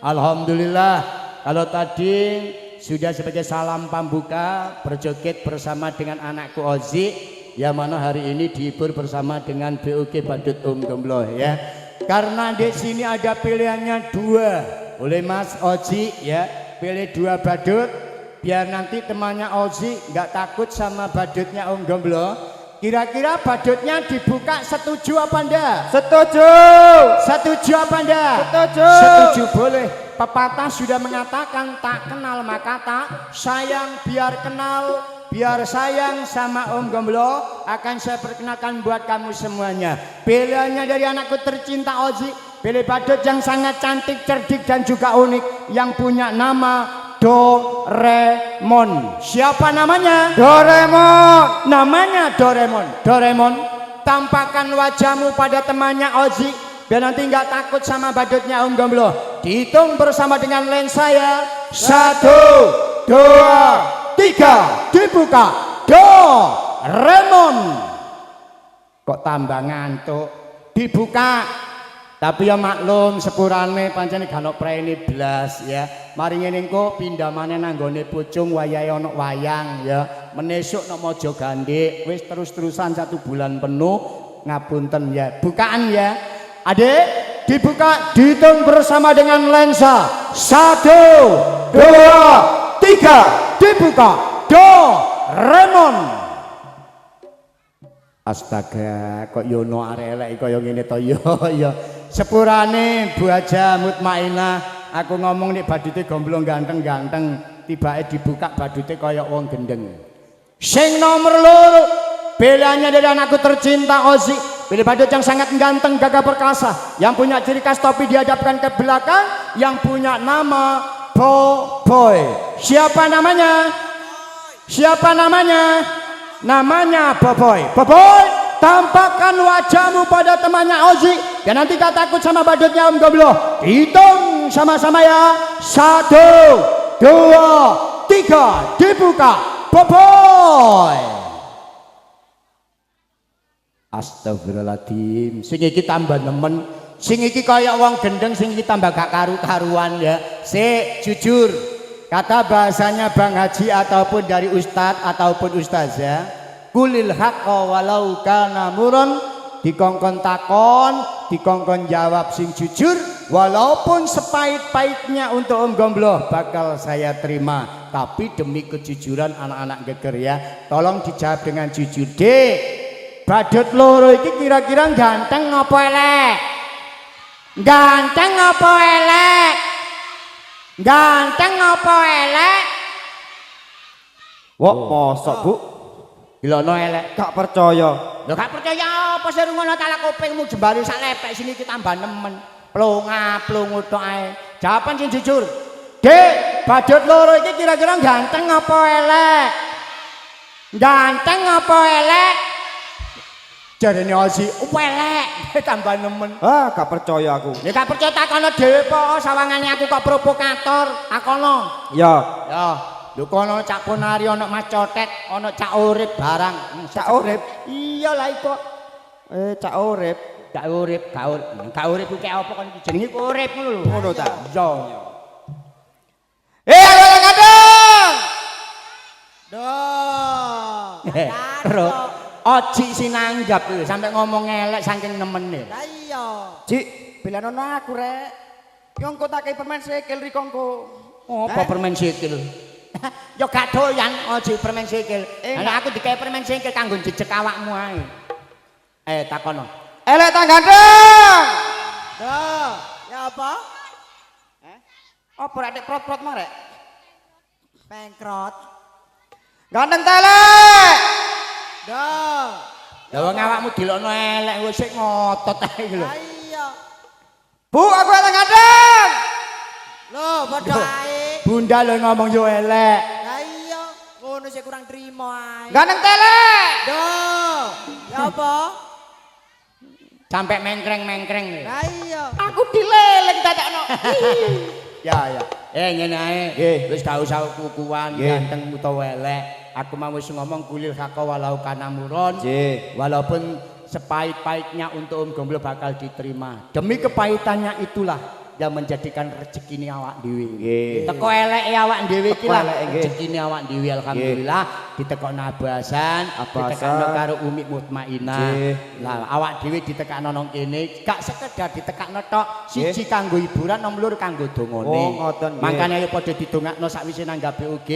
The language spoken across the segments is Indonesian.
Alhamdulillah. Kalau tadi sudah sebagai salam pembuka berjoget bersama dengan anakku Ozi, yang mana hari ini dihibur bersama dengan BUG Badut Gembloh ya. Karena di sini ada pilihannya dua oleh Mas Ozi ya, pilih dua badut biar nanti temannya Ozi nggak takut sama badutnya Gembloh. Kira-kira badutnya dibuka setuju apa enggak? Setuju. Setuju apa enggak? Setuju. Setuju boleh. Pepatah sudah mengatakan tak kenal maka tak sayang, biar kenal biar sayang sama Gembloh akan saya perkenalkan buat kamu semuanya. Pilihannya dari anakku tercinta Ozi, pilih badut yang sangat cantik, cerdik dan juga unik yang punya nama Doraemon. Siapa namanya? Doraemon. Namanya Doraemon. Doraemon, tampakkan wajahmu pada temannya Ozi biar nanti nggak takut sama badutnya Gembloh. Dihitung bersama dengan lensa ya. 1, 2, 3. Dibuka. Doraemon. Kok tambah ngantuk? Dibuka. Tapi ya maklum sepurane pancen gak ono prene blas ya. Mari ngene engko pindah maneh nanggone pucung wayahe ono wayang ya. Menesuk nek Mojo Gandhik wis terus-terusan 1 bulan penuh ngapunten ya. Bukaan ya. Adik, dibuka, dihitung bersama dengan lensa. 1, 2, 3. Dibuka. Doraemon. Astaga, kok yono arek-elek kaya ngene to ya ya. Sepurane Bu Haja Mutmainah aku ngomong nek badute Gembloh ganteng-ganteng, tibake dibuka badute kaya wong gendeng. Sing nomor 2, belanya dari anakku tercinta Ozi, pilih badut yang sangat ganteng, gagah perkasa, yang punya ciri khas topi dihadapkan ke belakang, yang punya nama Boboy. Siapa namanya? Siapa namanya? Namanya Boboy. Boboy, tampakkan wajahmu pada temannya Ozi dan nanti gak takut sama badutnya Gembloh. Hitung sama-sama ya. 1, 2, 3. Dibuka. Boboy. Astagfirullahaladzim. Sing iki tambah nemen, sing iki kaya wong gendeng, sing iki tambah gak karu-karuan ya. Sik jujur, kata bahasanya Bang Haji ataupun dari Ustadz ataupun Ustazah, kulil haqqa walau kana muron, dikongkon takon, dikongkon jawab sing jujur, walaupun sepahit-pahitnya untuk Gembloh bakal saya terima. Tapi demi kejujuran anak-anak geger ya, tolong dijawab dengan jujur. Dek, badut loro iki kira-kira ganteng apa elek? Ganteng apa elek? Ganteng apa elek? Wah, mosok Bu? Ilono elek. Gak percaya. Lho gak percaya apa sih ngono talak kupingmu jembari sak lepek sini iki tambah nemen. Plonga-plongo tok ae. Jawaban sing jujur. Dek, badut loro iki kira-kira ganteng apa elek? Ganteng apa elek? Jarene Ozi, elek, tambah nemen. Ah, gak percaya aku. Ya gak percaya takono dhewe po, sawangane aku kok provokator. Takono. Ya. Ya. Lho kono Cak Ponari ana Mas Cotet, ana Cak Urip barang. Cak Urip? Iya lah iku. Cak Urip. Cak Urip, gak urip ku kaya apa kon iki jenenge urip ngono lho. Ngono ta? Iya. Kadang. Doh. Oji sinanggap lho sampe ngomong elek saking nemene. Lah iya. Cik, belanono aku rek. Yo engko tak kei permen sikil riko engko. Apa permen sikil? Yo gak doyan Oji permen sikil. Lah aku dikei permen sikil kanggo jejeg awakmu ae. Takono. Elek ta gandeng? Dah, ya apa? Apa rek prot-prot marek? Pengkrot. Gandeng telek. Dah. Lah wong awakmu dilokno elek wis sik ngotot ae lho. Ha iya. Bu, aku elek gandeng. Loh, padha ae. Bunda lho ngomong yo elek. Ha iya, ngono sik kurang trimo ae. Gandeng telek. Dah. Ya apa? Sampai mengkreng-mengkreng. Ha iya. Aku dileleng dadakno. Ya ya. Ngene ae. Nggih, wis gak usah kukuan ganteng utawa elek. Aku mau wis ngomong kulil hakka walau kana muron. Walaupun sepahit-pahitnya untuk Gembloh bakal diterima. Demi kepahitannya itulah yang menjadikan rezeki ini awak dhewe. Nggih. Teko eleke awak dhewe iki lah nggih. rezekine awak dhewe alhamdulillah ditekokno abasan, ditekakno karo Umi Mutmainah. Lah awak dhewe ditekakno nang kene gak sekedar ditekakno tok, siji kanggo hiburan, nomor 2 kanggo dongane. Oh ngoten nggih. Makane ayo padha didongakno sakwise nangga BUG,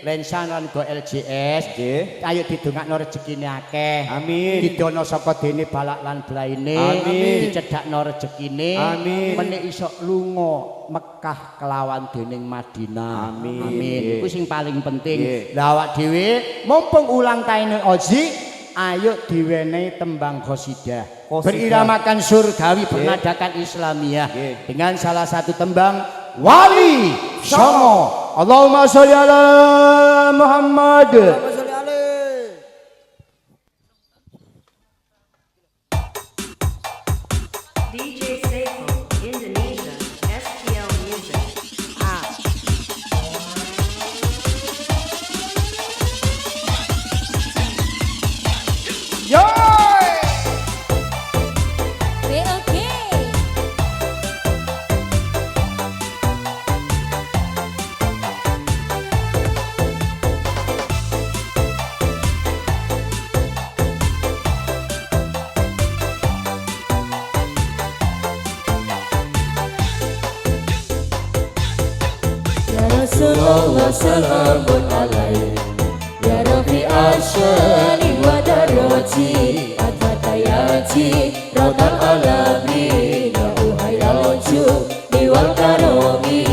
Lensa lan go LJS. Nggih. Ayo didongakno rezekine akeh. Amin. Didono saka dene balak lan blaine. Amin. Dicedhakno rezekine. Amin. Menik iso lunga Mekah kelawan dening Madinah. Amin. Amin. Iku sing paling penting. Lah awak dhewe mumpung ulang tahun Ozi, ayo diwenehi tembang qasidah. Beriramakan surgawi bernadakan Islamiyah dengan salah satu tembang Wali Songo. Allahumma sholli ala Muhammad. DJ Seiko, Indonesia, STL Music. Rasulullah salamun alaih ya Rafi asyari wa daroti at-fatayati rotal alamin ya uhayal wujud diwal karomi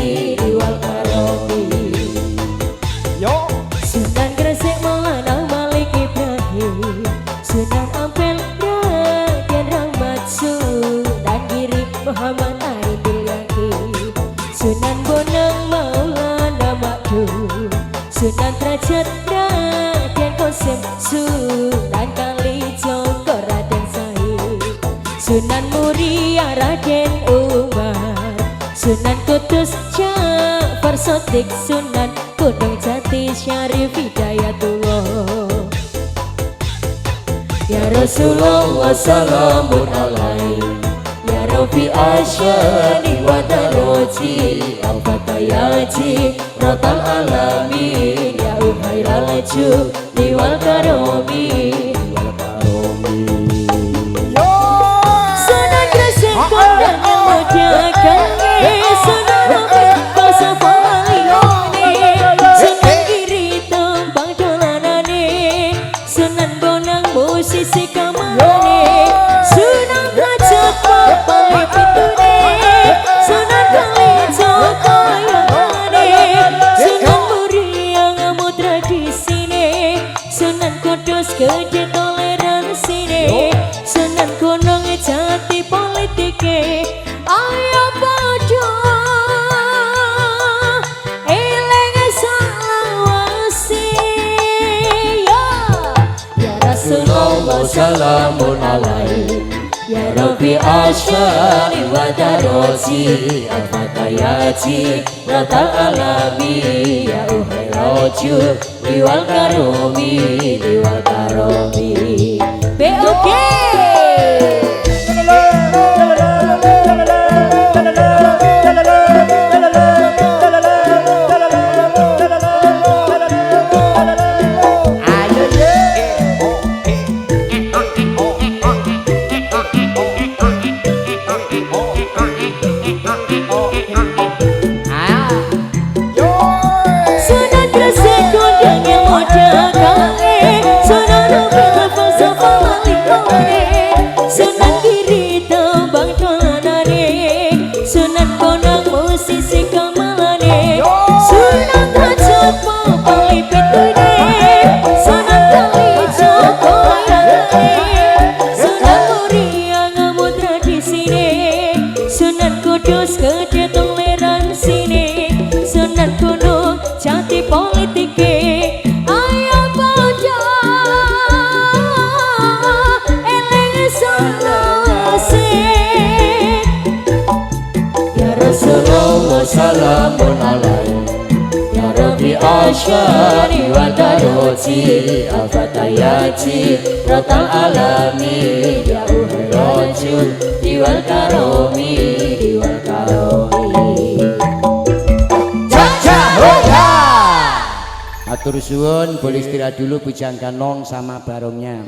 Sunan Gresik Maulana Malik Ibrahim Sunan Ampel Raden Rahmat Sunan Giri Muhammad Aidil Yakin Sunan Bonang Maulana Makdum Sunan Derajat Raden Qasim Sunan Kalijogo Raden Sahid Sunan Muria Raden Umar Sunan Kudus Ja'far Shadiq Sunan Gunung Jati Syarif Hidayatullah Ya Rasulullah salamun alaih Ya Rabbi asyani wa daroti al-fatayati rotal alamin Ya uhairal ajub liwal karomi Sunan Gresik kondang yang mojakan Sunan Rafi basa paling Sunan Giri tembang dolanane Sunan Bonang musisi kamarane Sunan Derajat papai pitune Sunan Kalijogo yangane Sunan Muria ngamu tradisine Sunan Kudus gede toleransine Sunan Gunung Jati politike ayo padha eling salawase ya Rasulullah salamun alaih ya Rabbi asyari wa daroti al-fatayati rotal alami ya uhayal wujud liwal karomi BOK Sunan Gresik kondang yang mojakan Sunan Rafi basa paling Sunan Giri tembang dolanane Sunan Bonang musisi gamelane Sunan Derajat papai pitune Sunan Kalijogo yangane Sunan Muria ngamu tradisine Sunan Kudus gede toleransine Sunan Gunung Jati politike ayo padha eling salawase ya Rasulullah salamun alaih ya Rabbi asyari wa daroti al-fatayati rotal alamin ya uhayal wujud diwal karomi Atur suwun, boleh istirahat dulu Bujang Ganong sama barongnya.